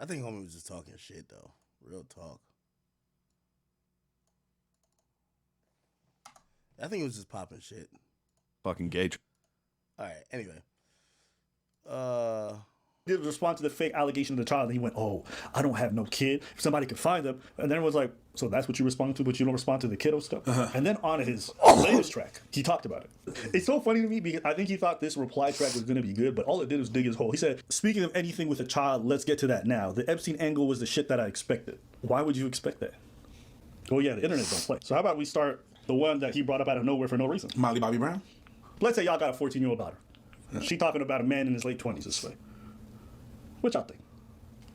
I think homie was just talking shit though. Real talk. I think it was just popping shit. Fucking gauge. All right. Anyway. Uh. Did respond to the fake allegation of the child, and he went, "Oh, I don't have no kid. If somebody could find them," and then it was like, "So that's what you respond to, but you don't respond to the kiddo stuff." And then on his latest track, he talked about it. It's so funny to me because I think he thought this reply track was going to be good, but all it did was dig his hole. He said, "Speaking of anything with a child, let's get to that now. The Epstein angle was the shit that I expected." Why would you expect that? Oh yeah, the internet don't play. So how about we start the one that he brought up out of nowhere for no reason? Molly Bobby Brown. Let's say y'all got a 14-year-old daughter. She talking about a man in his late 20s this way. What y'all think?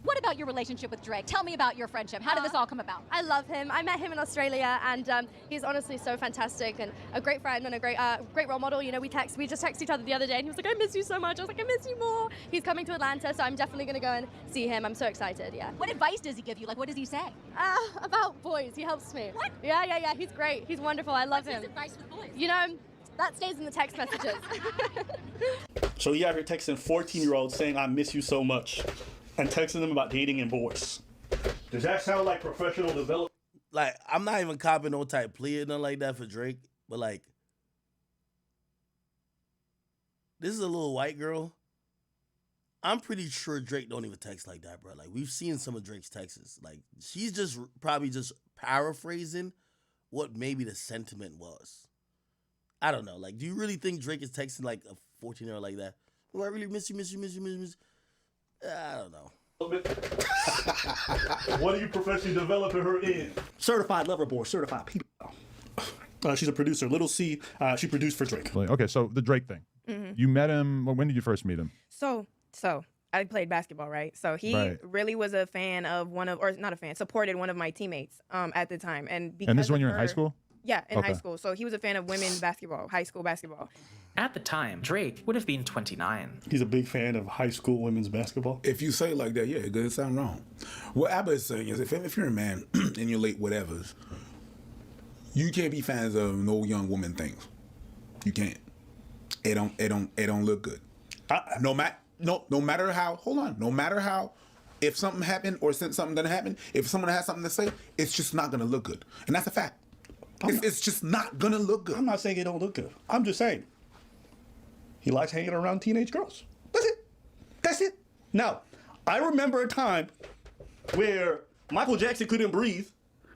What about your relationship with Drake? Tell me about your friendship. How did this all come about? I love him. I met him in Australia, and he's honestly so fantastic and a great friend and a great role model. You know, we just texted each other the other day, and he was like, "I miss you so much." I was like, "I miss you more." He's coming to Atlanta, so I'm definitely gonna go and see him. I'm so excited. Yeah. What advice does he give you? Like, what does he say? About boys, he helps me. What? Yeah. He's great. He's wonderful. I love What's him. his advice with boys? You know, that stays in the text messages. So he out here texting 14-year-olds saying, "I miss you so much," and texting them about dating and boys. Does that sound like professional development? Like, I'm not even copping no type plea or nothing like that for Drake, but like, this is a little white girl. I'm pretty sure Drake don't even text like that, bro. Like, we've seen some of Drake's texts. Like, she's just probably just paraphrasing what maybe the sentiment was. I don't know. Like, do you really think Drake is texting like a 14-year-old like that? Oh, I really miss you. I don't know. What are you professionally developing her in? Certified lover boy, certified pedophile. She's a producer. Little C, she produced for Drake. Okay, so the Drake thing. You met him. When did you first meet him? So I played basketball, right? So he really was a fan of supported one of my teammates at the time. And this is when you're in high school? Yeah, in high school. So he was a fan of women's basketball, high school basketball. At the time, Drake would have been 29. He's a big fan of high school women's basketball. If you say it like that, yeah, it doesn't sound wrong. What Abba is saying is, if you're a man in your late whatevers, you can't be fans of no young woman things. You can't. It don't look good. No matter how. Hold on. No matter how. If something happened or something doesn't happen, if someone has something to say, it's just not gonna look good, and that's a fact. It's just not gonna look good. I'm not saying it don't look good. I'm just saying he likes hanging around teenage girls. That's it. Now, I remember a time where Michael Jackson couldn't breathe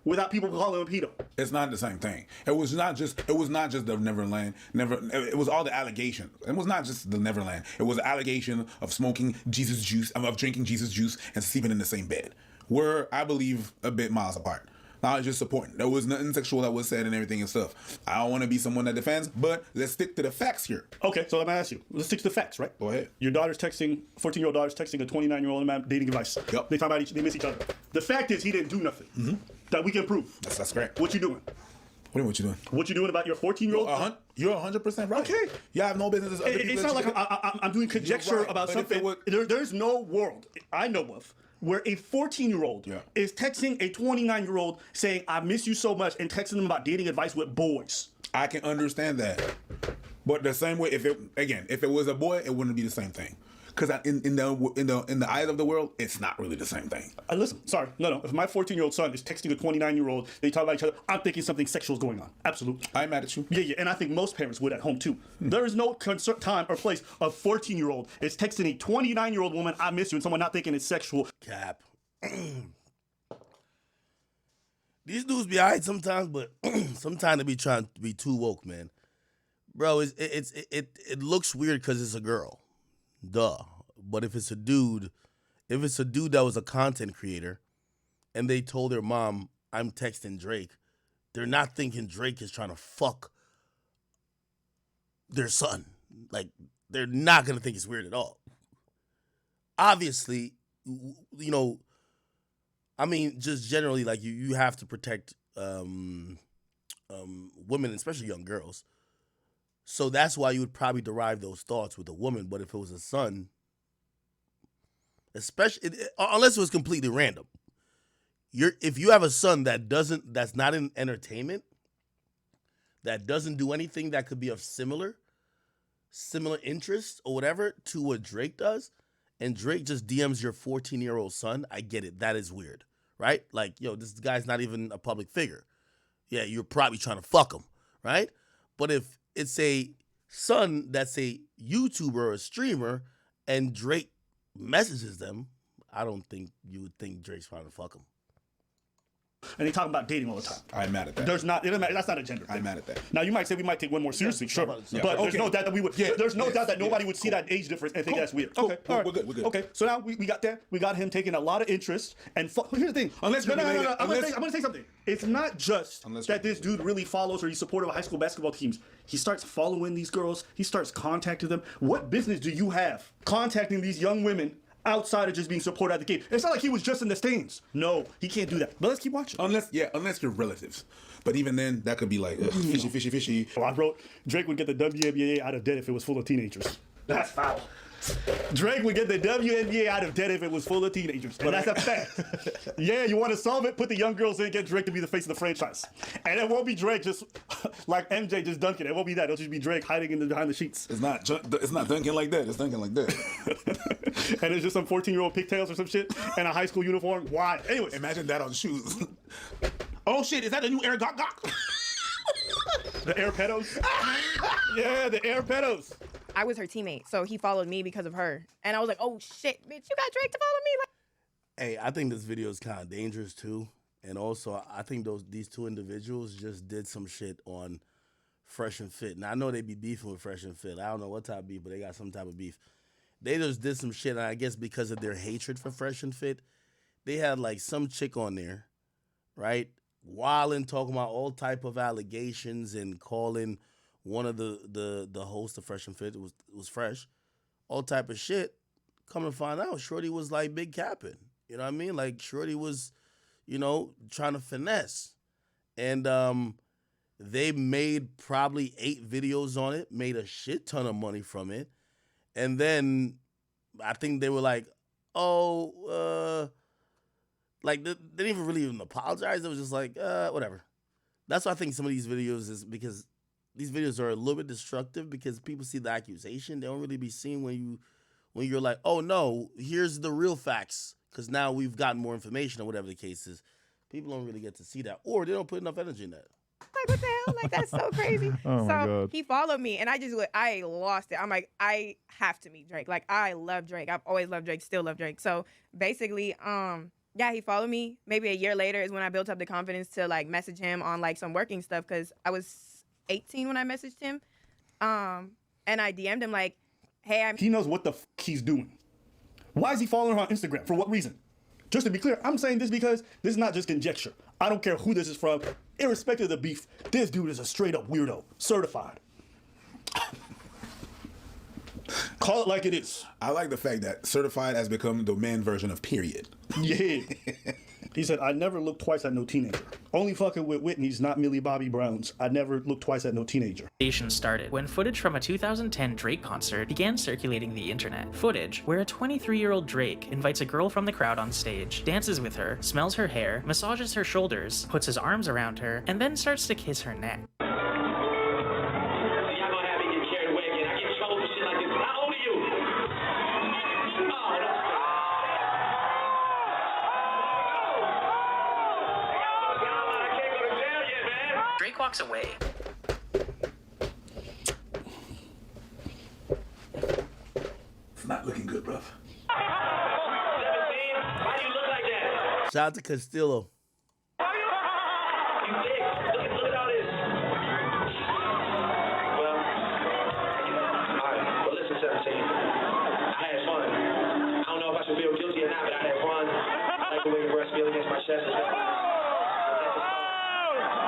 without people calling him pedo. It's not the same thing. It was not just the Neverland. It was all the allegations. It was not just the Neverland. It was the allegation of smoking Jesus juice, of drinking Jesus juice, and sleeping in the same bed. We're, I believe, a bit miles apart. Not just supporting. There was nothing sexual that was said and everything and stuff. I don't want to be someone that defends, but let's stick to the facts here. Okay, so let me ask you. Let's stick to the facts, right? Go ahead. Your daughter's texting, 14-year-old daughter's texting a 29-year-old man dating advice. Yep. They talk about they miss each other. The fact is he didn't do nothing that we can prove. That's correct. What you doing? What do you mean, what you doing? What you doing about your 14-year-old? You're 100% right. Okay. You have no business. It's not like I'm doing conjecture about something. There's no world I know of where a 14-year-old is texting a 29-year-old saying, "I miss you so much," and texting them about dating advice with boys. I can understand that. But the same way, if it was a boy, it wouldn't be the same thing. Because in the eyes of the world, it's not really the same thing. Listen, sorry, no. If my 14-year-old son is texting a 29-year-old, they talk about each other, I'm thinking something sexual is going on. Absolutely. I'm mad at you. Yeah, and I think most parents would at home too. There is no time or place a 14-year-old is texting a 29-year-old woman, "I miss you," and someone not thinking it's sexual. Cap. These dudes be alright sometimes, but sometimes they be trying to be too woke, man. Bro, it looks weird because it's a girl. Duh. But if it's a dude that was a content creator and they told their mom, "I'm texting Drake," they're not thinking Drake is trying to fuck their son. Like, they're not going to think it's weird at all. Obviously, you know, I mean, just generally, like, you have to protect women, especially young girls. So that's why you would probably derive those thoughts with a woman. But if it was a son, especially unless it was completely random, if you have a son that's not in entertainment, that doesn't do anything that could be of similar interest or whatever to what Drake does, and Drake just DMs your 14-year-old son, I get it. That is weird, right? Like, yo, this guy's not even a public figure. Yeah, you're probably trying to fuck him, right? But if it's a son that's a YouTuber or a streamer and Drake messages them, I don't think you would think Drake's trying to fuck him. And they talking about dating all the time. I'm mad at that. There's not. It doesn't matter. That's not a gender thing. I'm mad at that. Now you might say we might take one more seriously, sure, but there's no doubt that we would. Yeah, there's no yes, doubt that nobody yes. would see that age difference and think Cool, that's weird. cool, Okay, cool, all right. we're good, we're good. Okay, so now we got that. We got him taking a lot of interest. And here's the thing. Unless no. you're I'm related- gonna say something. It's not just Unless that you're this dude really follows or he's supportive of high school basketball teams. He starts following these girls. He starts contacting them. What business do you have contacting these young women outside of just being supported at the game? It's not like he was just in the stands. No, he can't do that. But let's keep watching. Unless you're relatives. But even then, that could be like ugh, fishy. Oh, I wrote Drake would get the WNBA out of debt if it was full of teenagers. That's foul. Drake would get the WNBA out of debt if it was full of teenagers. And that's a fact. Yeah, you want to solve it? Put the young girls in, get Drake to be the face of the franchise. And it won't be Drake just like MJ just dunking. It won't be that. It'll just be Drake hiding behind the sheets. It's not dunking like that. It's dunking like that. And it's just some 14-year-old pigtails or some shit and a high school uniform. Why? Anyway, Imagine that on shoes. Oh shit, is that the new Air Gok Gok? the Air Pedos. Yeah, the Air Pedos. I was her teammate, so he followed me because of her. And I was like, oh shit, bitch, you got Drake to follow me? Like, Hey, I think this video is kind of dangerous too. And also, I think these two individuals just did some shit on Fresh and Fit. Now, I know they be beefing with Fresh and Fit. I don't know what type of beef, but they got some type of beef. They just did some shit, and I guess because of their hatred for Fresh and Fit, they had like some chick on there, right? Wilding, talking about all type of allegations and calling one of the hosts of Fresh and Fit, it was Fresh, all type of shit. Come to find out, Shorty was like big capping. You know what I mean? Like Shorty was, trying to finesse. And they made probably 8 videos on it, made a shit ton of money from it. And then I think they were like, like they didn't even really apologize. It was just like, whatever. That's why I think some of these videos is because these videos are a little bit destructive because people see the accusation. They don't really be seen when you're like, oh no, here's the real facts. Because now we've gotten more information or whatever the case is. People don't really get to see that. Or they don't put enough energy in that. like, what the hell? Like, that's so crazy. Oh, my so God. he followed me, and I lost it. I'm like, I have to meet Drake. Like, I love Drake. I've always loved Drake, still love Drake. So basically, yeah, he followed me. Maybe a year later is when I built up the confidence to like message him on like some working stuff because I was 18 when I messaged him. And I DM'd him like, hey, He knows what the he's doing. Why is he following her on Instagram? For what reason? Just to be clear, I'm saying this because this is not just conjecture. I don't care who this is from. Irrespective of the beef, this dude is a straight up weirdo. Certified. Call it like it is. I like the fact that certified has become the man version of period. Yeah. He said, I never looked twice at no teenager. Only fucking with Whitney's, not Millie Bobby Brown's. I never looked twice at no teenager. Started when footage from a 2010 Drake concert began circulating the internet. Footage where a 23-year-old Drake invites a girl from the crowd on stage, dances with her, smells her hair, massages her shoulders, puts his arms around her, and then starts to kiss her neck. Drake walks away. It's not looking good, bruv. 17? Why do you look like that? Shout out to Castillo. You thick. Look at all this. Well, alright. Well, listen, 17. I had fun. I don't know if I should feel guilty or not, but I had fun. I like the way your breasts feel against my chest as well.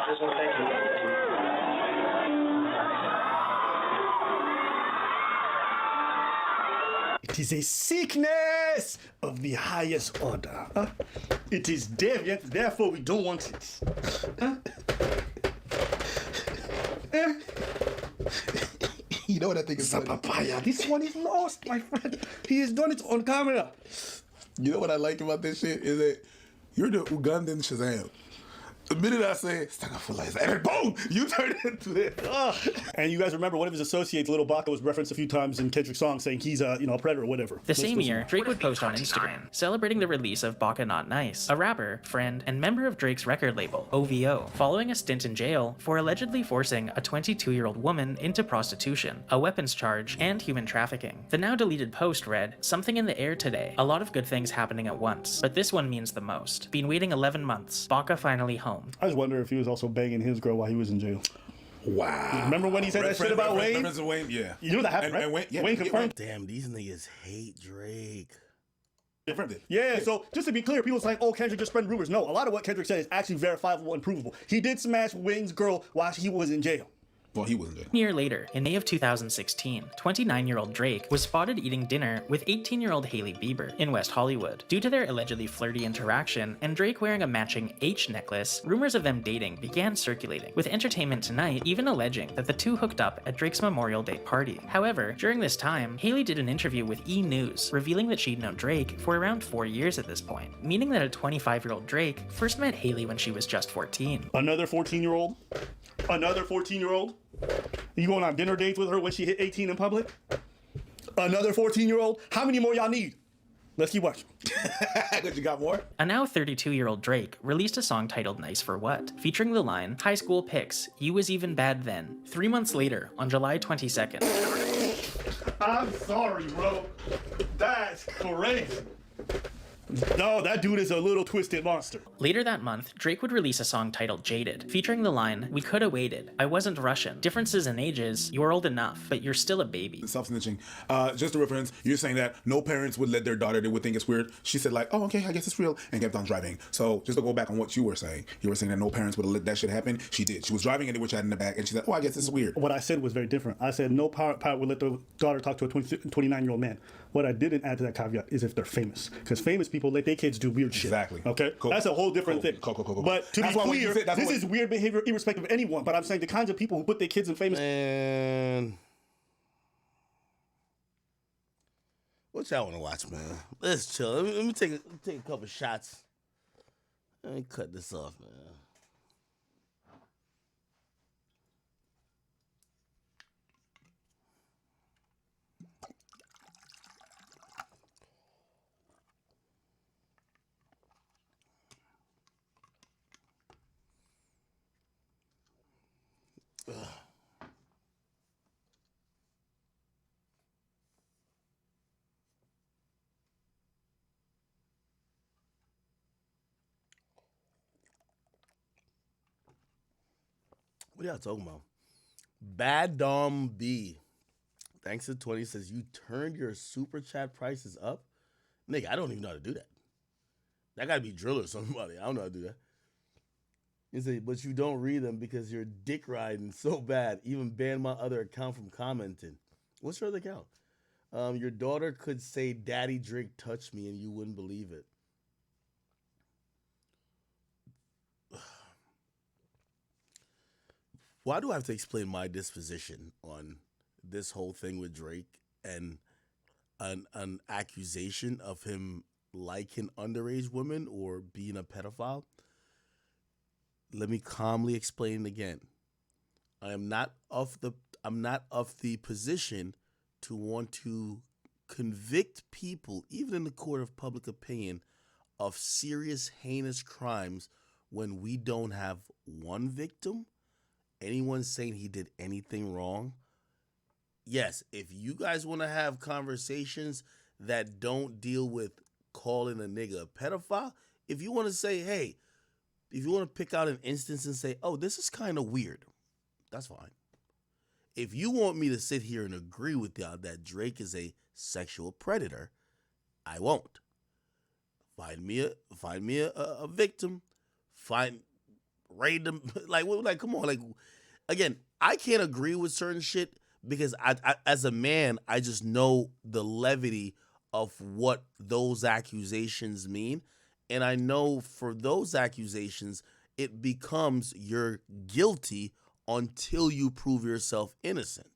I just want to thank you. It is a sickness of the highest order. It is deviant, therefore we don't want it. You know what I think is funny? Papaya, this one is lost, my friend. He has done it on camera. You know what I like about this shit is that you're the Ugandan Shazam. The minute I say stuck up for life, and then boom, you turn it into this. And you guys remember one of his associates, Little Baca, was referenced a few times in Kendrick's song saying he's a a predator or whatever. The same year, Drake would post on Instagram, celebrating the release of Baca Not Nice, a rapper, friend, and member of Drake's record label, OVO, following a stint in jail for allegedly forcing a 22-year-old woman into prostitution, a weapons charge, and human trafficking. The now deleted post read, "Something in the air today, a lot of good things happening at once, but this one means the most. Been waiting 11 months, Baca finally home." I just wonder if he was also banging his girl while he was in jail. Wow. Remember when he said that shit about Wayne? Reference to Wayne, yeah. You know that happened, right? And Wayne confirmed. Damn, these niggas hate Drake. Different. Yeah, so just to be clear, people saying, oh, Kendrick just spread rumors. No, a lot of what Kendrick said is actually verifiable and provable. He did smash Wayne's girl while he was in jail. Well, he wasn't there. A year later, in May of 2016, 29-year-old Drake was spotted eating dinner with 18-year-old Hailey Bieber in West Hollywood. Due to their allegedly flirty interaction and Drake wearing a matching H necklace, rumors of them dating began circulating, with Entertainment Tonight even alleging that the two hooked up at Drake's Memorial Day party. However, during this time, Hailey did an interview with E! News, revealing that she'd known Drake for around 4 years at this point, meaning that a 25-year-old Drake first met Hailey when she was just 14. Another 14-year-old? Another 14-year-old? You going on dinner dates with her when she hit 18 in public? Another 14-year-old? How many more y'all need? Let's keep watching. Because you got more? A now 32-year-old Drake released a song titled Nice for What, featuring the line, "High school pics, you was even bad then." 3 months later, on July 22nd. I'm sorry, bro. That's crazy. No, that dude is a little twisted monster. Later that month, Drake would release a song titled Jaded, featuring the line, "We coulda waited, I wasn't Russian. Differences in ages, you're old enough, but you're still a baby." Self-snitching. Just a reference, you're saying that no parents would let their daughter, they would think it's weird. She said like, oh, okay, I guess it's real, and kept on driving. So just to go back on what you were saying that no parents would have let that shit happen. She did. She was driving and they were chatting in the back, and she said, oh, I guess it's weird. What I said was very different. I said no parent would let their daughter talk to a 29-year-old man. What I didn't add to that caveat is if they're famous. Because famous people let their kids do weird shit. Exactly. Okay? Cool. That's a whole different thing. Cool. But to That's be why when you clear, said- that's this why- is weird behavior irrespective of anyone. But I'm saying the kinds of people who put their kids in famous... Man. What y'all want to watch, man? Let's chill. Let me take a couple shots. Let me cut this off, man. What y'all talking about? Bad Dom B. Thanks to 20 says you turned your super chat prices up. Nigga, I don't even know how to do that. That gotta be drill or somebody. I don't know how to do that. He said, but you don't read them because you're dick riding so bad. Even banned my other account from commenting. What's your other account? Your daughter could say, Daddy Drake touched me, and you wouldn't believe it. Why do I have to explain my disposition on this whole thing with Drake and an accusation of him liking underage women or being a pedophile? Let me calmly explain again. I'm not of the position to want to convict people, even in the court of public opinion, of serious, heinous crimes when we don't have one victim. Anyone saying he did anything wrong? Yes, if you guys want to have conversations that don't deal with calling a nigga a pedophile, if you want to say, hey, if you want to pick out an instance and say, oh, this is kind of weird, that's fine. If you want me to sit here and agree with y'all that Drake is a sexual predator, I won't. Find me a victim. Raid them. Like, come on. Like, again, I can't agree with certain shit because I as a man, I just know the levity of what those accusations mean. And I know for those accusations, it becomes you're guilty until you prove yourself innocent.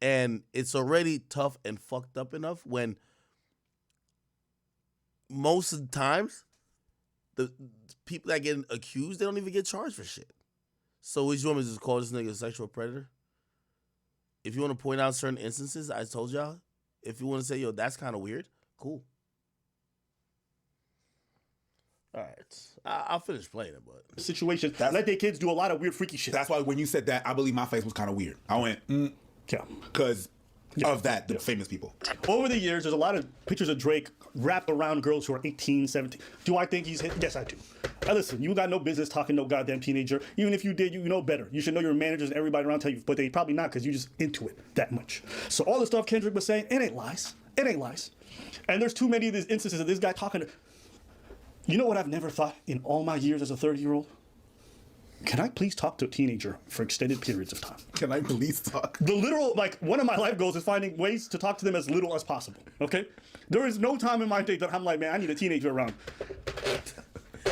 And it's already tough and fucked up enough when most of the times the people that get accused, they don't even get charged for shit. So what you want me to just call this nigga a sexual predator? If you want to point out certain instances, I told y'all. If you want to say, yo, that's kind of weird, cool. All right. I'll finish playing it, but... Situations that let their kids do a lot of weird, freaky shit. That's why when you said that, I believe my face was kind of weird. I went, Yeah. because of that, the famous people. Over the years, there's a lot of pictures of Drake wrapped around girls who are 18, 17. Do I think he's hit? Yes, I do. Now listen, you got no business talking to no goddamn teenager. Even if you did, you know better. You should know your managers and everybody around tell you, but they probably not because you just into it that much. So all the stuff Kendrick was saying, it ain't lies. It ain't lies. And there's too many of these instances of this guy talking to... You know what I've never thought in all my years as a 30-year-old? Can I please talk to a teenager for extended periods of time? Can I please talk? The literal, like, one of my life goals is finding ways to talk to them as little as possible, okay? There is no time in my day that I'm like, man, I need a teenager around.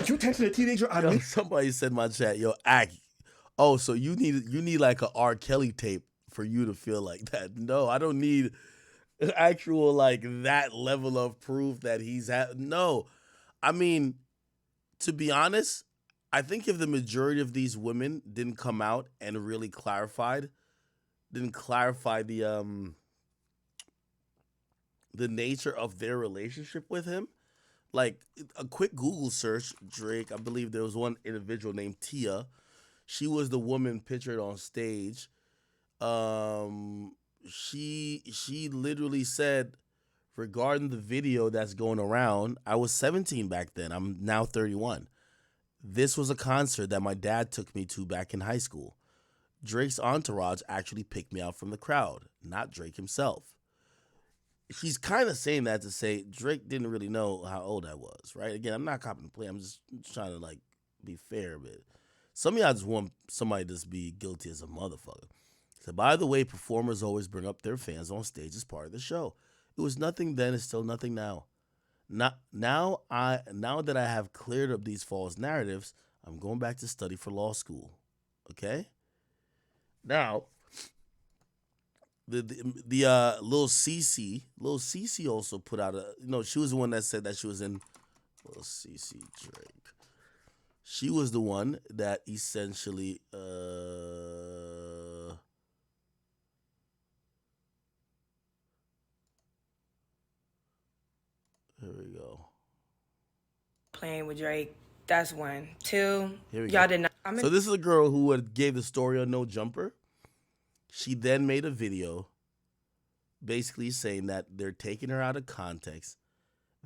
You texting a teenager? Somebody said in my chat, yo, oh, so you need like a R. Kelly tape for you to feel like that. No, I don't need actual, like, that level of proof that he's no. I mean, to be honest, I think if the majority of these women didn't come out and really clarify the nature of their relationship with him, like a quick Google search, Drake, I believe there was one individual named Tia. She was the woman pictured on stage. She literally said, regarding the video that's going around, I was 17 back then. I'm now 31. This was a concert that my dad took me to back in high school. Drake's entourage actually picked me out from the crowd, not Drake himself. She's kind of saying that to say Drake didn't really know how old I was, right? Again, I'm not copying the play. I'm just trying to, like, be fair, but some of y'all just want somebody to just be guilty as a motherfucker. So, by the way, performers always bring up their fans on stage as part of the show. It was nothing then, it's still nothing now. Now that I have cleared up these false narratives, I'm going back to study for law school. Okay? Now, the Lil Cece also put out she was the one that said that she was in Lil Cece Drake. She was the one that essentially here we go. Playing with Drake. That's one. Two, Here we y'all go. did not. So this is a girl who gave the story on No Jumper. She then made a video basically saying that they're taking her out of context,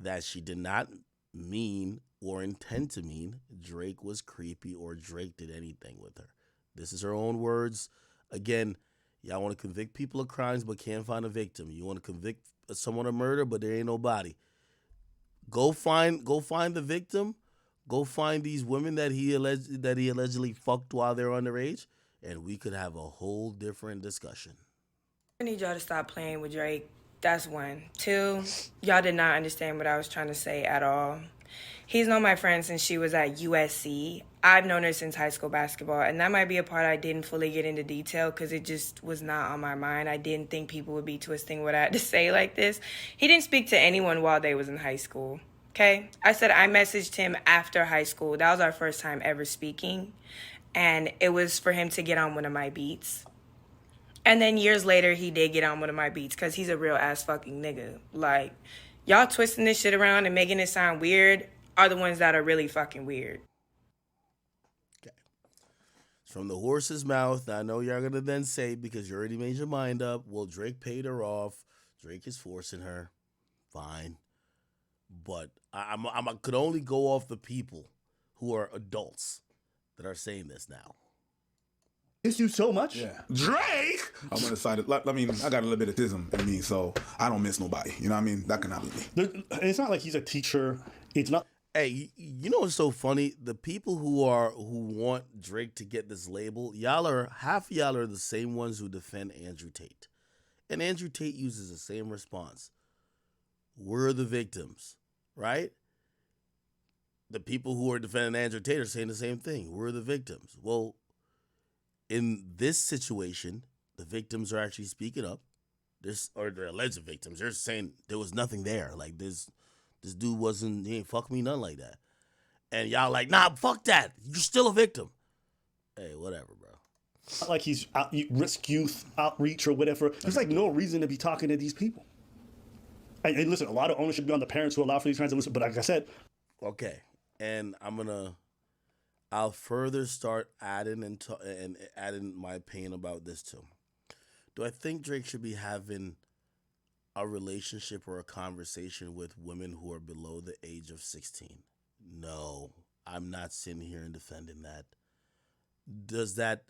that she did not mean or intend to mean Drake was creepy or Drake did anything with her. This is her own words. Again, y'all want to convict people of crimes but can't find a victim. You want to convict someone of murder but there ain't no body. Go find the victim. Go find these women that he allegedly fucked while they're underage, and we could have a whole different discussion. I need y'all to stop playing with Drake. That's one. Two, y'all did not understand what I was trying to say at all. He's known my friend since she was at USC. I've known her since high school basketball, and that might be a part I didn't fully get into detail because it just was not on my mind. I didn't think people would be twisting what I had to say like this. He didn't speak to anyone while they was in high school, okay? I said I messaged him after high school. That was our first time ever speaking, and it was for him to get on one of my beats. And then years later, he did get on one of my beats because he's a real ass fucking nigga. Like, y'all twisting this shit around and making it sound weird are the ones that are really fucking weird. Okay. From the horse's mouth, I know y'all gonna then say, because you already made your mind up, well, Drake paid her off. Drake is forcing her. Fine. But I could only go off the people who are adults that are saying this now. Miss you so much? Yeah. Drake! I'm on the side of, I got a little bit of tism in me, so I don't miss nobody. You know what I mean? That cannot be me. It's not like he's a teacher. It's not. Hey, you know what's so funny? The people who want Drake to get this label, half of y'all are the same ones who defend Andrew Tate. And Andrew Tate uses the same response. We're the victims, right? The people who are defending Andrew Tate are saying the same thing. We're the victims. Well, in this situation, the victims are actually speaking up. Or the alleged victims. They're saying there was nothing there. Like this dude he ain't fuck me, nothing like that. And y'all like, nah, fuck that. You're still a victim. Hey, whatever, bro. Not like he's risk youth outreach or whatever. There's like no reason to be talking to these people. And listen, a lot of ownership be on the parents who allow for these kinds of listen. But like I said, Okay, and I'll further start adding and adding my opinion about this too. Do I think Drake should be having a relationship or a conversation with women who are below the age of 16? No, I'm not sitting here and defending that. Does that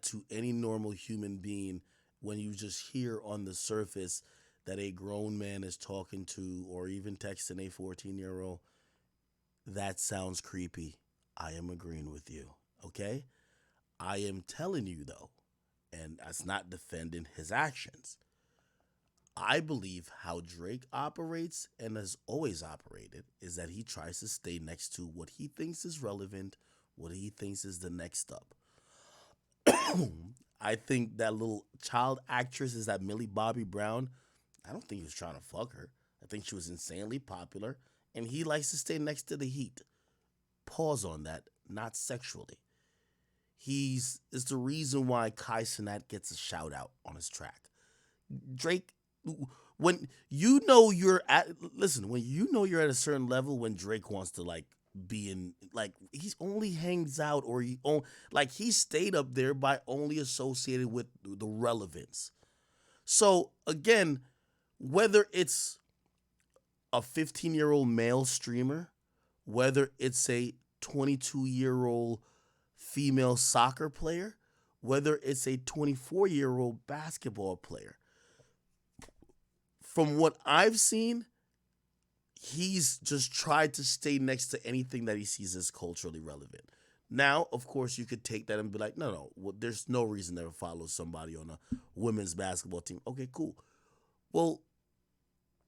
to any normal human being when you just hear on the surface that a grown man is talking to or even texting a 14-year-old? That sounds creepy. I am agreeing with you. Okay? I am telling you though, and that's not defending his actions. I believe how Drake operates and has always operated is that he tries to stay next to what he thinks is relevant, what he thinks is the next up. I think that little child actress is that Millie Bobby Brown. I don't think he was trying to fuck her. I think she was insanely popular, and he likes to stay next to the heat. Pause on that, not sexually. He's is the reason why Kai Cenat gets a shout out on his track. Drake, when you know you're at when you know you're at a certain level, when Drake wants to like be in, like, he only hangs out or he stayed up there by only associated with the relevance. So again, whether it's a 15-year-old male streamer, whether it's a 22-year-old female soccer player, whether it's a 24-year-old basketball player, from what I've seen, he's just tried to stay next to anything that he sees as culturally relevant. Now, of course, you could take that and be like, no, well, there's no reason to follow somebody on a women's basketball team. Okay, cool. Well,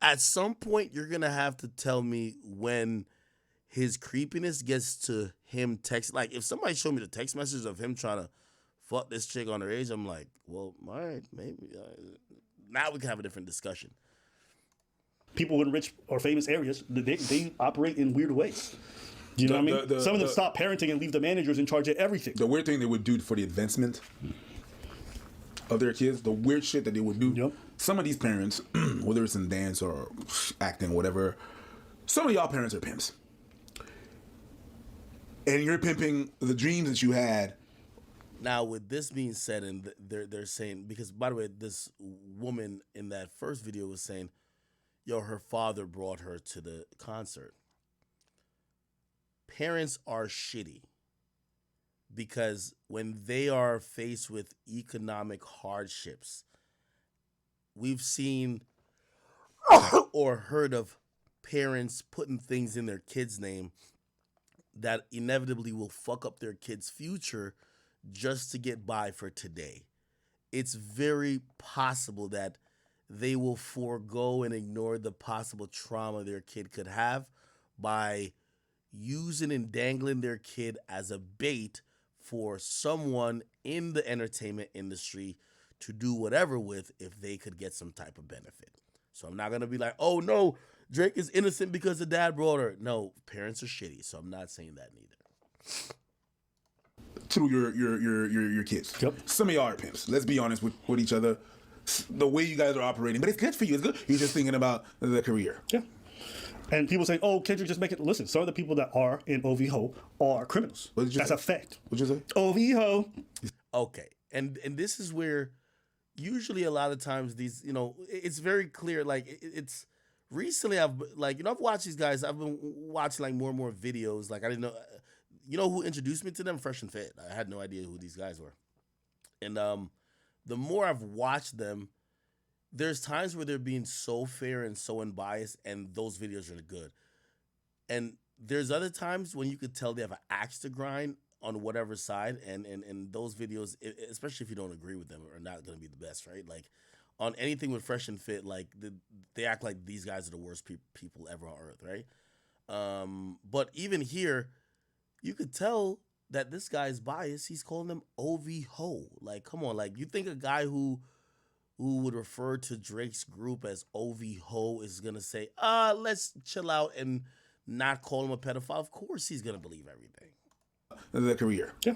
at some point, you're going to have to tell me when his creepiness gets to him text. Like, if somebody showed me the text message of him trying to fuck this chick on her age, I'm like, well, all right, maybe. Now we can have a different discussion. people in rich or famous areas, they operate in weird ways. You know what I mean? Some of them stop parenting and leave the managers in charge of everything. The weird thing they would do for the advancement of their kids, the weird shit that they would do. Yep. Some of these parents, whether it's in dance or acting, whatever, some of y'all parents are pimps. And you're pimping the dreams that you had. Now, with this being said, and they're saying, because by the way, this woman in that first video was saying, yo, her father brought her to the concert. Parents are shitty because when they are faced with economic hardships, we've seen or heard of parents putting things in their kids' name that inevitably will fuck up their kids' future just to get by for today. It's very possible that they will forego and ignore the possible trauma their kid could have by using and dangling their kid as a bait for someone in the entertainment industry to do whatever with if they could get some type of benefit. So I'm not going to be like, oh no, Drake is innocent because the dad brought her. No, parents are shitty, so I'm not saying that neither. Through your kids. Yep. Some of y'all are pimps. Let's be honest with each other. The way you guys are operating, but it's good for you. It's good. You're just thinking about the career. Yeah. And people say, oh, Kendrick just make it. Listen, some of the people that are in OVHO are criminals. That's a fact. What'd you say? OVHO. Okay. And this is where usually a lot of times these, it's very clear. Like it's recently I've watched these guys. I've been watching like more and more videos. Like I didn't know, who introduced me to them? Fresh and Fit. I had no idea who these guys were. And the more I've watched them, there's times where they're being so fair and so unbiased, and those videos are good. And there's other times when you could tell they have an axe to grind on whatever side, and those videos, especially if you don't agree with them, are not going to be the best, right? Like, on anything with Fresh and Fit, like, they act like these guys are the worst people ever on earth, right? But even here, you could tell that this guy's biased. He's calling them OV-ho. Like, come on. Like, you think a guy who would refer to Drake's group as OV-ho is going to say, let's chill out and not call him a pedophile, of course he's gonna believe everything. The career. Yeah.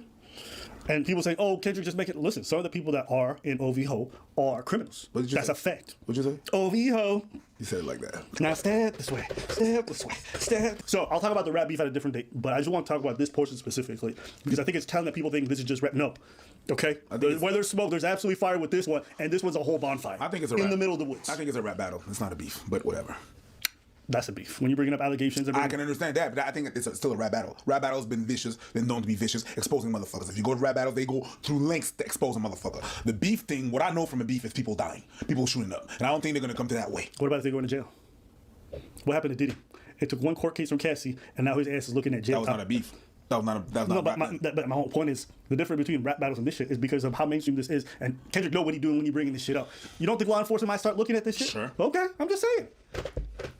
And people say, "Oh, Kendrick just make it." Listen, some of the people that are in OVO are criminals. What did you That's say? a fact. What'd you say? OVO. You said it like that. Now stab this way, stab this way, stab. So I'll talk about the rap beef at a different date, but I just want to talk about this portion specifically because I think it's telling that people think this is just rap. No. Okay? Where there's smoke, there's absolutely fire with this one, and this one's a whole bonfire. I think it's a in rap. the middle of the woods. I think it's a rap battle. It's not a beef, but whatever. That's a beef. When you're bringing up allegations, I can understand that, but I think it's still a rap battle. Rap battle's been vicious, been known to be vicious, exposing motherfuckers. If you go to rap battles, they go through lengths to expose a motherfucker. The beef thing, what I know from a beef is people dying, people shooting up, and I don't think they're gonna come to that way. What about if they go into jail? What happened to Diddy? It took one court case from Cassie, and now his ass is looking at jail. That was not a beef. That was not No, a but rap battle. my whole point is the difference between rap battles and this shit is because of how mainstream this is. And Kendrick know what he's doing when he's bringing this shit up. You don't think law enforcement might start looking at this shit? Sure. Okay, I'm just saying.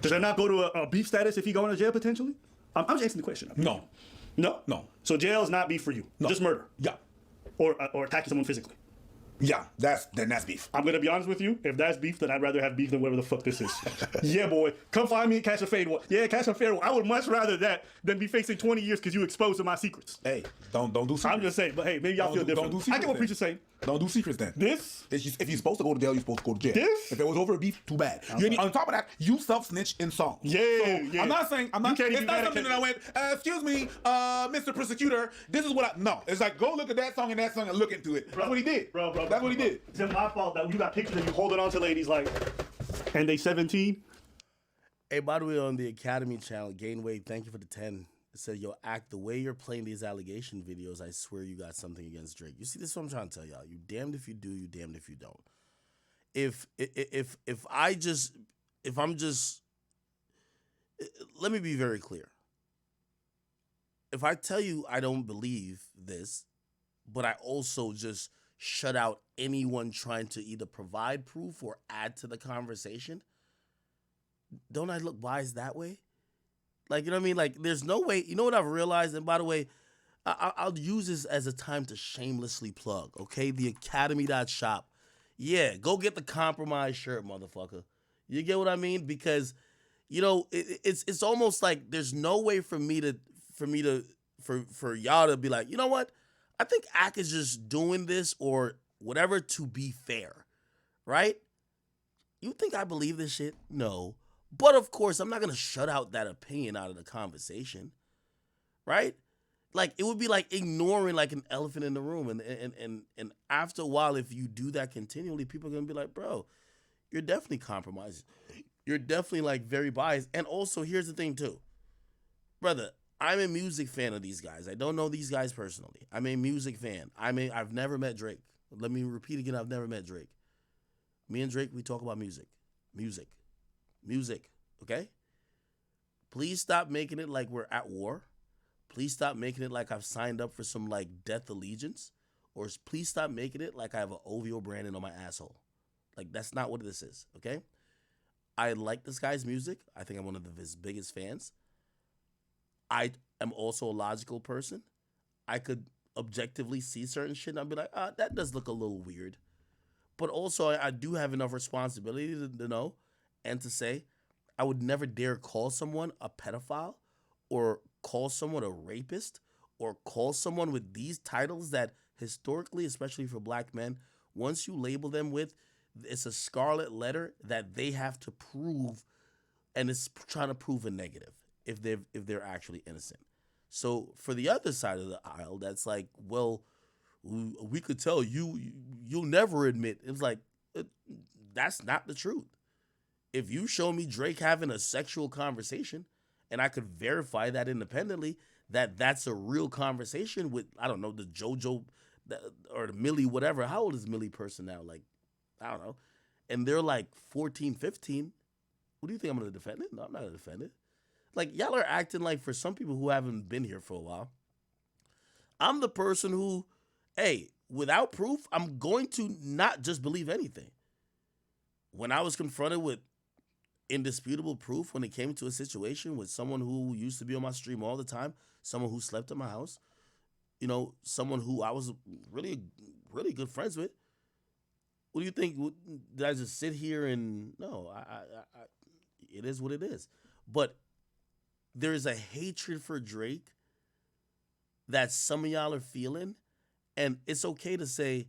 Does that not go to a beef status if he going to jail potentially? I'm just asking the question. No. No? No. So jail is not beef for you? No. Just murder? Yeah. Or attacking someone physically? Yeah, that's beef. I'm gonna be honest with you. If that's beef, then I'd rather have beef than whatever the fuck this is. Yeah, boy, come find me and catch a fade. Yeah, catch a fade. I would much rather that than be facing 20 years because you exposed to my secrets. Hey, don't do secrets. I'm just saying, but hey, maybe y'all feel different. Don't do I get what secrets preacher's saying. Don't do secrets then. This? If you're supposed to go to jail, you're supposed to go to jail. This? If it was over a beef, too bad. On top of that, you self-snitch in songs. Yeah, so yeah. I'm not saying, You can't it's even not do something that. that I went, excuse me, Mr. Prosecutor, this is what no. It's like, go look at that song and look into it. That's what he did. Bro. That's what he did. It's my fault that you got pictures of you holding on to ladies like, and they 17. Hey, by the way, on the Academy channel, Gainway, thank you for the 10. It said, yo, Act, the way you're playing these allegation videos, I swear you got something against Drake. You see, this is what I'm trying to tell y'all. You damned if you do, you damned if you don't. Let me be very clear. If I tell you I don't believe this, but I also just shut out anyone trying to either provide proof or add to the conversation, don't I look biased that way? Like, you know what I mean? Like, there's no way. You know what I've realized? And by the way, I'll use this as a time to shamelessly plug, okay? The Academy.shop. Yeah, go get the compromise shirt, motherfucker. You get what I mean? Because, you know, it's almost like there's no way for y'all to be like, you know what? I think Ak is just doing this or whatever to be fair, right? You think I believe this shit? No. But of course, I'm not going to shut out that opinion out of the conversation, right? Like, it would be like ignoring like an elephant in the room. And after a while, if you do that continually, people are going to be like, bro, you're definitely compromising. You're definitely like very biased. And also, here's the thing too. Brother, I'm a music fan of these guys. I don't know these guys personally. I'm a music fan. I've never met Drake. Let me repeat again, I've never met Drake. Me and Drake, we talk about music. Music, okay? Please stop making it like we're at war. Please stop making it like I've signed up for some like death allegiance. Or please stop making it like I have an OVO branding on my asshole. Like, that's not what this is, okay? I like this guy's music. I think I'm one of his biggest fans. I am also a logical person. I could objectively see certain shit and I'd be like, that does look a little weird. But also, I do have enough responsibility to know and to say I would never dare call someone a pedophile or call someone a rapist or call someone with these titles that historically, especially for black men, once you label them with, it's a scarlet letter that they have to prove, and it's trying to prove a negative if they're actually innocent. So for the other side of the aisle, that's like, well, we could tell you'll never admit. It's like, that's not the truth. If you show me Drake having a sexual conversation and I could verify that independently, that's a real conversation with, I don't know, the JoJo or the Millie, whatever. How old is Millie person now? Like, I don't know. And they're like 14, 15. What do you think I'm going to defend it? No, I'm not going to defend it. Like, y'all are acting like, for some people who haven't been here for a while, I'm the person who, hey, without proof, I'm going to not just believe anything. When I was confronted with indisputable proof when it came to a situation with someone who used to be on my stream all the time, someone who slept at my house, you know, someone who I was really, really good friends with, what do you think? Did I just sit here and, no, it is what it is. But there's a hatred for Drake that some of y'all are feeling, and it's okay to say,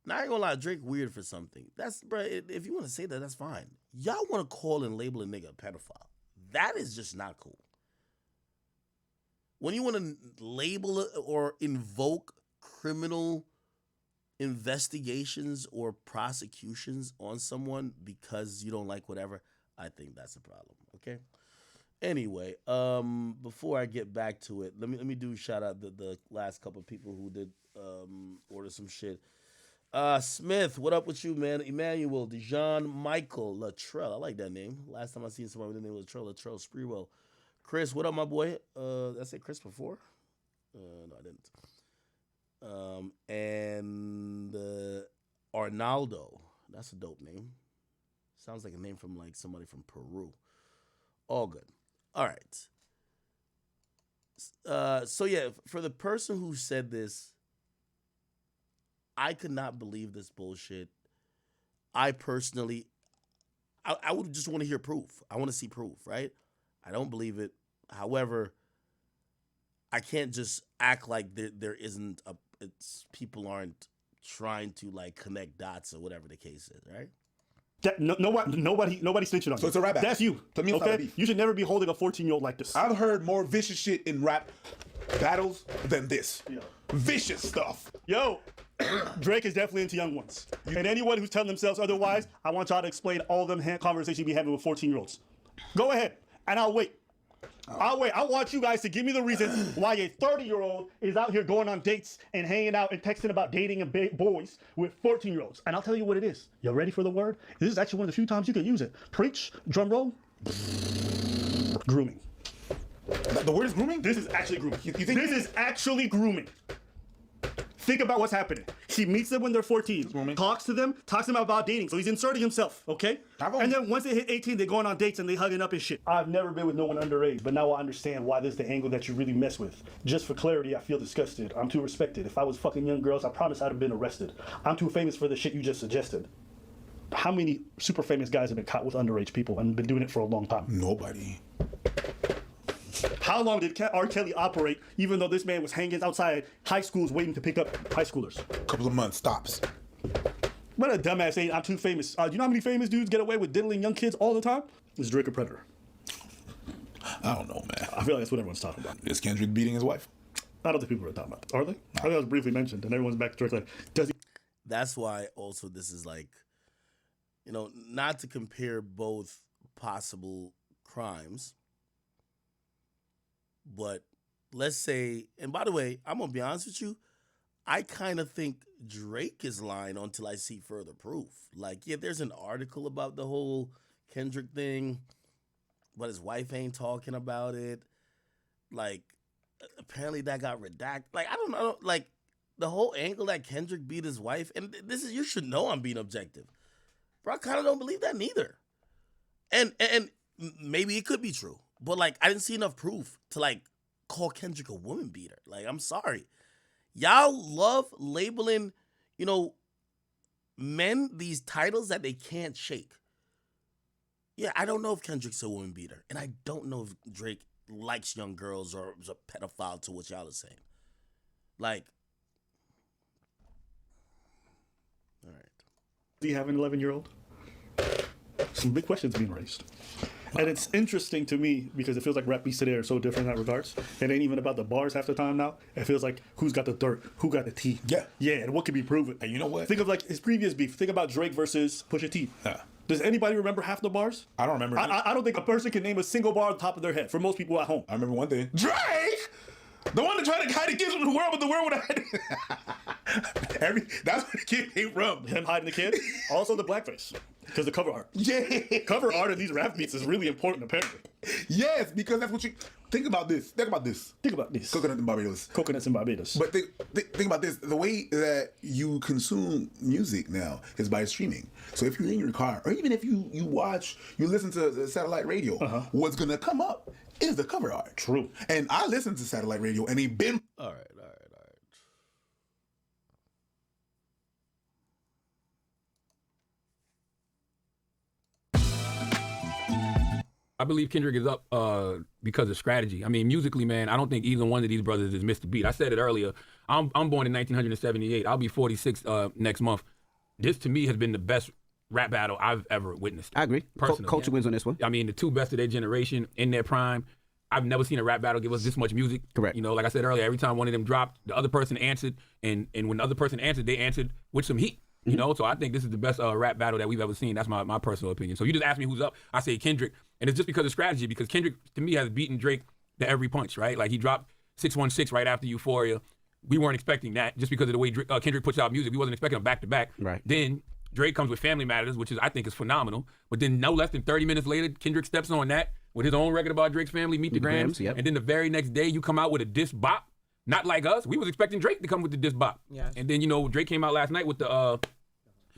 now I ain't gonna lie, Drake weird for something. That's, bro, if you want to say that, that's fine. Y'all want to call and label a nigga a pedophile. That is just not cool. When you want to label it or invoke criminal investigations or prosecutions on someone because you don't like whatever, I think that's a problem. Okay. Anyway, before I get back to it, let me do shout out the last couple of people who did order some shit. Smith, what up with you, man? Emmanuel, Dijon, Michael, Latrell. I like that name. Last time I seen somebody with the name Latrell Sprewell. Chris, what up, my boy? Did I say Chris before? No, I didn't. And Arnaldo. That's a dope name. Sounds like a name from like somebody from Peru. All good. All right. So yeah, for the person who said this, I could not believe this bullshit. I personally, I would just want to hear proof. I want to see proof, right? I don't believe it. However, I can't just act like there isn't people aren't trying to like connect dots or whatever the case is, right? Nobody snitching on you. So it's a rap battle. That's you. To me, it's not a okay? beef. You should never be holding a 14-year-old like this. I've heard more vicious shit in rap battles than this. Yeah. Vicious stuff. Yo, Drake is definitely into young ones. And anyone who's telling themselves otherwise, I want y'all to explain all them conversations you be having with 14-year-olds. Go ahead, and I'll wait. I'll wait. I want you guys to give me the reasons why a 30-year-old is out here going on dates and hanging out and texting about dating and boys with 14-year-olds. And I'll tell you what it is. You ready for the word? This is actually one of the few times you can use it. Preach, drum roll, grooming. The word is grooming? This is actually grooming. You think this is actually grooming. Think about what's happening. He meets them when they're 14, talks to them about dating. So he's inserting himself, okay? And then once they hit 18, they're going on dates and they hugging up and shit. I've never been with no one underage, but now I understand why this is the angle that you really mess with. Just for clarity, I feel disgusted. I'm too respected. If I was fucking young girls, I promise I'd have been arrested. I'm too famous for the shit you just suggested. How many super famous guys have been caught with underage people and been doing it for a long time? Nobody. How long did R. Kelly operate, even though this man was hanging outside high schools waiting to pick up high schoolers? A couple of months, stops. What a dumbass saying, I'm too famous. You know how many famous dudes get away with diddling young kids all the time? Is Drake a predator? I don't know, man. I feel like that's what everyone's talking about. Is Kendrick beating his wife? I don't think people are talking about it. Are they? I think that was briefly mentioned, and everyone's back to Drake like, does he? That's why also this is like, you know, not to compare both possible crimes, but let's say, and by the way, I'm going to be honest with you, I kind of think Drake is lying until I see further proof. Like, yeah, there's an article about the whole Kendrick thing, but his wife ain't talking about it. Like, apparently that got redacted. Like, I don't know, like, the whole angle that Kendrick beat his wife, and this is, you should know I'm being objective. Bro, I kind of don't believe that neither. And maybe it could be true, but like, I didn't see enough proof to like call Kendrick a woman beater. Like, I'm sorry. Y'all love labeling, you know, men these titles that they can't shake. Yeah, I don't know if Kendrick's a woman beater, and I don't know if Drake likes young girls or is a pedophile to what y'all are saying. Like, all right. Do you have an 11-year-old? Some big questions being raised. And it's interesting to me because it feels like rap beats today are so different in that regards. It ain't even about the bars half the time now. It feels like who's got the dirt, who got the tea. Yeah. Yeah, and what can be proven. And you know what? Think of like his previous beef. Think about Drake versus Pusha T. Yeah. Does anybody remember half the bars? I don't remember. I don't think a person can name a single bar on the top of their head for most people at home. I remember one thing. Drake! The one that tried to hide the kids from the world, but the world would hide. That's where the kid came from. Him hiding the kid. Also the blackface. Because the cover art. Yeah. Cover art of these rap beats is really important, apparently. Yes, because that's what you... Think about this. Think about this. Coconut in Barbados. Coconuts in Barbados. But think about this. The way that you consume music now is by streaming. So if you're in your car, or even if you listen to satellite radio, what's going to come up is the cover art. True. And I listen to satellite radio, and they've been... All right. I believe Kendrick is up because of strategy. I mean, musically, man, I don't think either one of these brothers has missed a beat. I said it earlier. I'm born in 1978. I'll be 46 next month. This, to me, has been the best rap battle I've ever witnessed. I agree. Personally. Culture wins on this one. I mean, the two best of their generation in their prime. I've never seen a rap battle give us this much music. Correct. You know, like I said earlier, every time one of them dropped, the other person answered, and when the other person answered, they answered with some heat. You know, so I think this is the best rap battle that we've ever seen. That's my personal opinion. So you just asked me who's up. I say Kendrick, and it's just because of strategy. Because Kendrick, to me, has beaten Drake to every punch. Right, like he dropped 616 right after Euphoria. We weren't expecting that just because of the way Kendrick puts out music. We wasn't expecting him back to back. Right. Then Drake comes with Family Matters, which I think is phenomenal. But then no less than 30 minutes later, Kendrick steps on that with his own record about Drake's family, Meet the Grams. Yep. And then the very next day, you come out with a diss bop. Not like us. We was expecting Drake to come with the diss bop. Yes. And then, Drake came out last night with the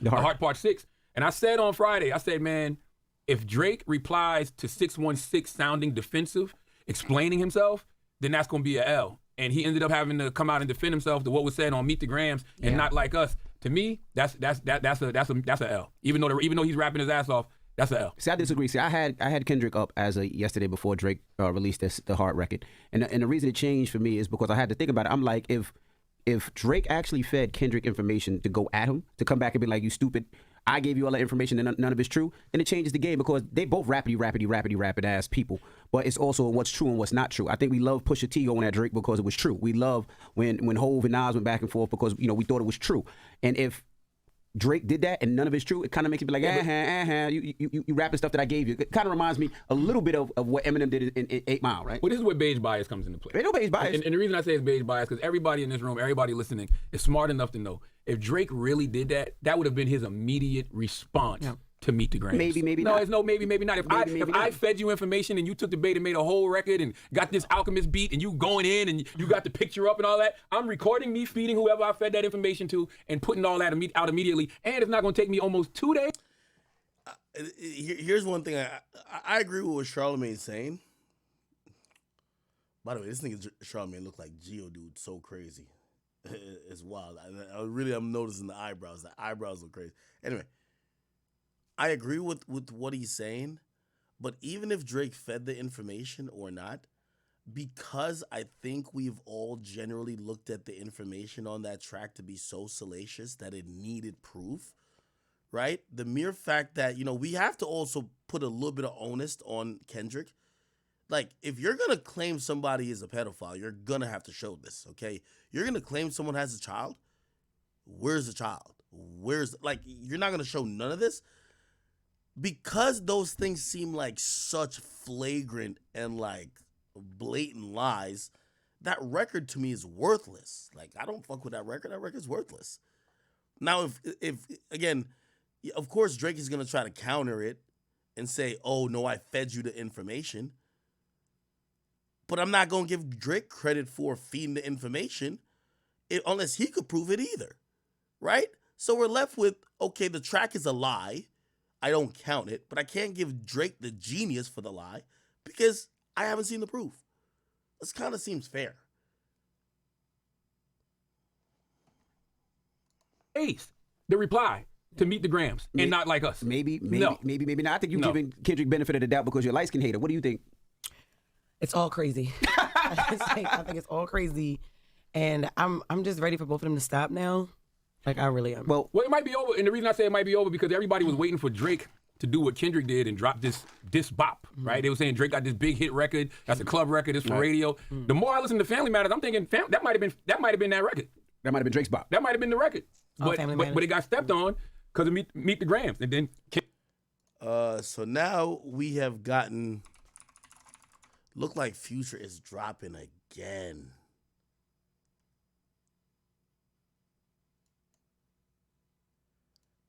Heart Part 6. And I said on Friday, I said, man, if Drake replies to 616 sounding defensive, explaining himself, then that's going to be a L. And he ended up having to come out and defend himself to what was said on Meet the Grams and Not Like Us. To me, that's a L. Even though he's rapping his ass off, that's a L. See, I disagree. See, I had Kendrick up as a yesterday before Drake released the Heart record, and the reason it changed for me is because I had to think about it. I'm like, if Drake actually fed Kendrick information to go at him, to come back and be like, you stupid, I gave you all that information and none of it's true, then it changes the game because they both rappity ass people. But it's also what's true and what's not true. I think we love Pusha T going at Drake because it was true. We love when Hove and Nas went back and forth because, we thought it was true. And if Drake did that and none of it's true, it kind of makes you be like, you rapping stuff that I gave you. It kind of reminds me a little bit of what Eminem did in 8 Mile, right? Well, this is where beige bias comes into play. Ain't no beige bias. And the reason I say it's beige bias because everybody in this room, everybody listening is smart enough to know if Drake really did that, that would have been his immediate response to Meet the Grams. Maybe no, not. It's no maybe not. If I fed you information and you took the bait and made a whole record and got this Alchemist beat and you going in and you got the picture up and all that, I'm recording me feeding whoever I fed that information to and putting all that out immediately. And it's not going to take me almost 2 days. Here's one thing I agree with what Charlamagne's saying. By the way, this nigga Charlamagne look like Geodude, so crazy. It's wild. I'm noticing the eyebrows. The eyebrows look crazy. Anyway, I agree with what he's saying, but even if Drake fed the information or not, because I think we've all generally looked at the information on that track to be so salacious that it needed proof, right? The mere fact that, we have to also put a little bit of onus on Kendrick. Like, if you're going to claim somebody is a pedophile, you're going to have to show this, okay? You're going to claim someone has a child? Where's the child? You're not going to show none of this? Because those things seem like such flagrant and, blatant lies, that record to me is worthless. I don't fuck with that record. That record's worthless. Now, if again, of course, Drake is going to try to counter it and say, oh, no, I fed you the information. But I'm not going to give Drake credit for feeding the information unless he could prove it either, right? So we're left with, okay, the track is a lie. I don't count it, but I can't give Drake the genius for the lie because I haven't seen the proof. This kind of seems fair. Ace, the reply to Meet the Grams and Not Like Us. Maybe not. I think you're giving Kendrick benefit of the doubt because you're a light-skinned hater. What do you think? It's all crazy. I think it's all crazy, and I'm just ready for both of them to stop now. I really am. Well, it might be over, and the reason I say it might be over because everybody was waiting for Drake to do what Kendrick did and drop this bop, right? They were saying Drake got this big hit record, that's a club record, it's for radio. The more I listen to Family Matters, I'm thinking that might have been that record. That might have been Drake's bop. That might have been the record, but it got stepped on because of Meet the Grams, and then. So now we have gotten. Look like Future is dropping again.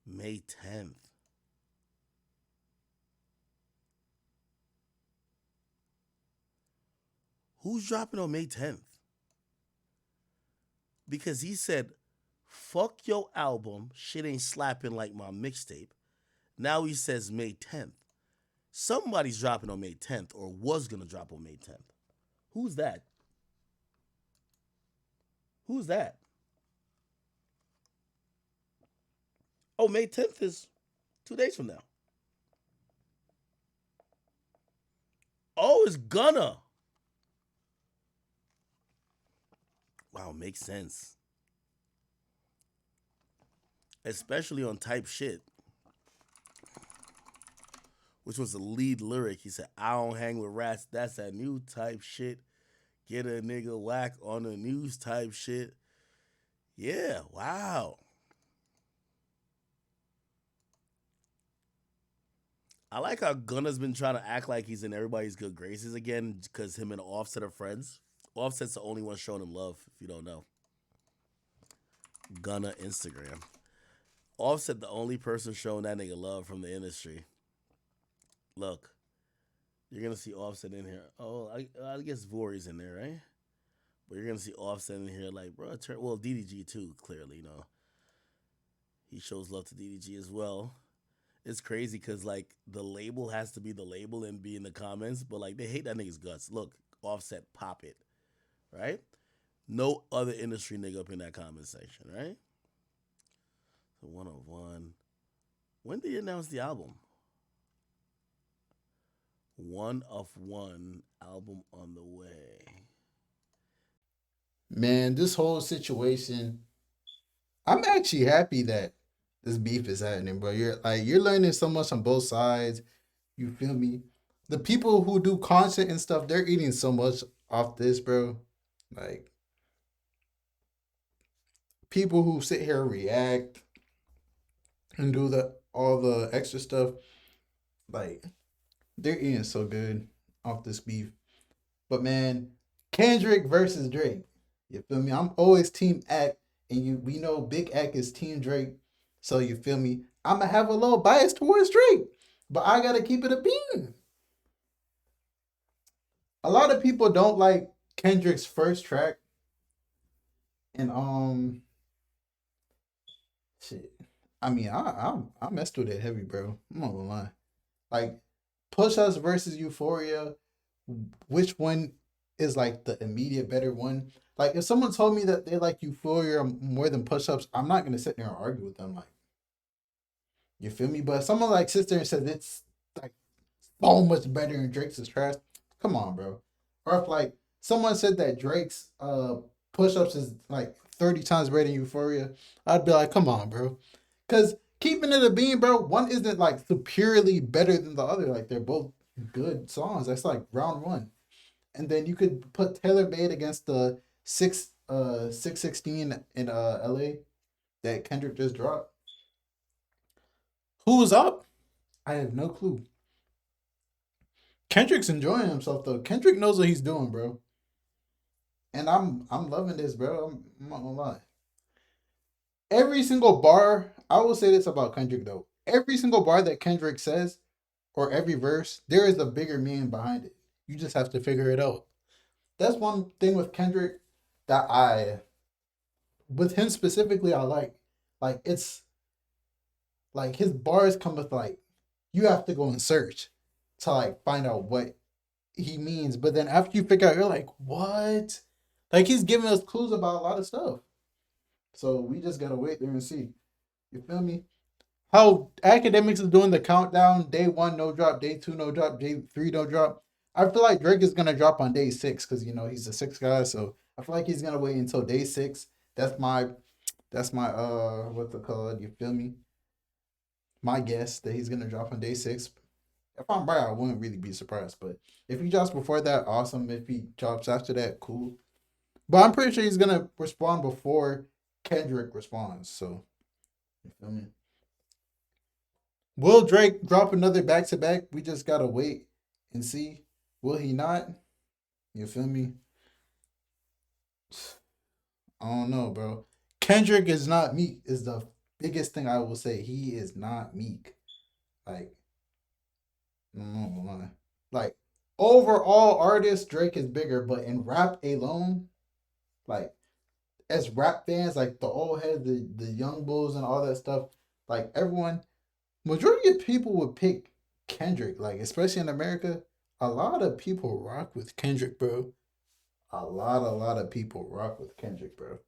May 10th. Who's dropping on May 10th? Because he said, fuck your album, shit ain't slapping like my mixtape. Now he says May 10th. Somebody's dropping on May 10th or was going to drop on May 10th. Who's that? Who's that? Oh, May 10th is 2 days from now. Oh, it's Gunna. Wow, makes sense. Especially on type shit, which was the lead lyric. He said, I don't hang with rats. That's that new type shit. Get a nigga whack on the news type shit. Yeah, wow. I like how Gunna's been trying to act like he's in everybody's good graces again because him and Offset are friends. Offset's the only one showing him love, if you don't know. Gunna Instagram. Offset the only person showing that nigga love from the industry. Look, you're gonna see Offset in here. Oh, I guess Vori's in there, right? But you're gonna see Offset in here, like, bro. Well, DDG too. Clearly, he shows love to DDG as well. It's crazy because like the label has to be the label and be in the comments, but like they hate that nigga's guts. Look, Offset pop it, right? No other industry nigga up in that comment section, right? So 101. When did he announce the album? 1 of 1 album on the way. Man, this whole situation, I'm actually happy that this beef is happening, bro. You're learning so much on both sides. You feel me? The people who do content and stuff, they're eating so much off this, bro. Like people who sit here and react and do the all the extra stuff, like they're eating so good off this beef. But man, Kendrick versus Drake. You feel me? I'm always team Act, and we know Big Act is team Drake. So you feel me? I'ma have a little bias towards Drake. But I gotta keep it a bean. A lot of people don't like Kendrick's first track. And shit. I mean, I messed with it heavy, bro. I'm not gonna lie. Like Push Us versus Euphoria, which one is like the immediate better one? Like if someone told me that they like Euphoria more than Push Ups, I'm not gonna sit there and argue with them. Like, you feel me? But if someone like sits there and says it's like so much better than Drake's is trash, come on, bro. Or if like someone said that Drake's Push Ups is like 30 times better than Euphoria, I'd be like, come on, bro. Cause keeping it a bean, bro, one isn't like superiorly better than the other. Like they're both good songs. That's like round one. And then you could put Taylor Made against the 616 in LA that Kendrick just dropped. Who's up? I have no clue. Kendrick's enjoying himself though. Kendrick knows what he's doing, bro. And I'm loving this, bro. I'm not gonna lie. Every single bar, I will say this about Kendrick though. Every single bar that Kendrick says, or every verse, there is a bigger meaning behind it. You just have to figure it out. That's one thing with Kendrick that with him specifically, I like. Like it's like his bars come with like you have to go and search to like find out what he means. But then after you figure out, you're like, what? Like he's giving us clues about a lot of stuff. So we just gotta wait there and see. You feel me? How Academics is doing the countdown, day 1 no drop, day 2 no drop, day 3 no drop. I feel like Drake is gonna drop on day 6 because he's the sixth guy, so I feel like he's gonna wait until day 6. That's my what's it called? You feel me? My guess that he's gonna drop on day 6. If I'm right, I wouldn't really be surprised. But if he drops before that, awesome. If he drops after that, cool. But I'm pretty sure he's gonna respond before Kendrick responds. So you feel me? Will Drake drop another back to back? We just gotta wait and see. Will he not? You feel me? I don't know, bro. Kendrick is not Meek is the biggest thing I will say. He is not Meek. Like, no, like overall artist, Drake is bigger, but in rap alone, like as rap fans, like the old heads, the young bulls and all that stuff, like everyone, majority of people would pick Kendrick, like especially in America. A lot of people rock with Kendrick, bro. A lot of people rock with Kendrick, bro.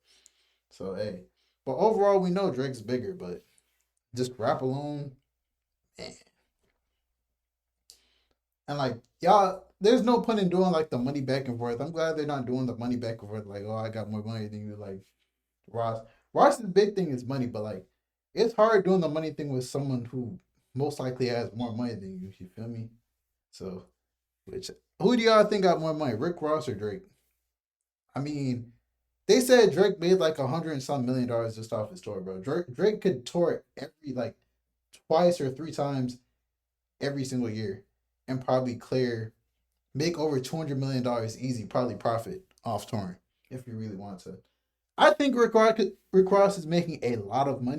So hey, but overall we know Drake's bigger, but just rap alone, man. And like y'all, there's no point in doing like the money back and forth. I'm glad they're not doing the money back and forth. Like, oh, I got more money than you. Like Ross. Ross's big thing is money, but like it's hard doing the money thing with someone who most likely has more money than you. You feel me? So, who do y'all think got more money, Rick Ross or Drake? I mean, they said Drake made like $100 and some million just off his tour, bro. Drake could tour every like twice or three times every single year and probably make over $200 million easy, probably profit off touring if you really want to. I think Rick Ross is making a lot of money.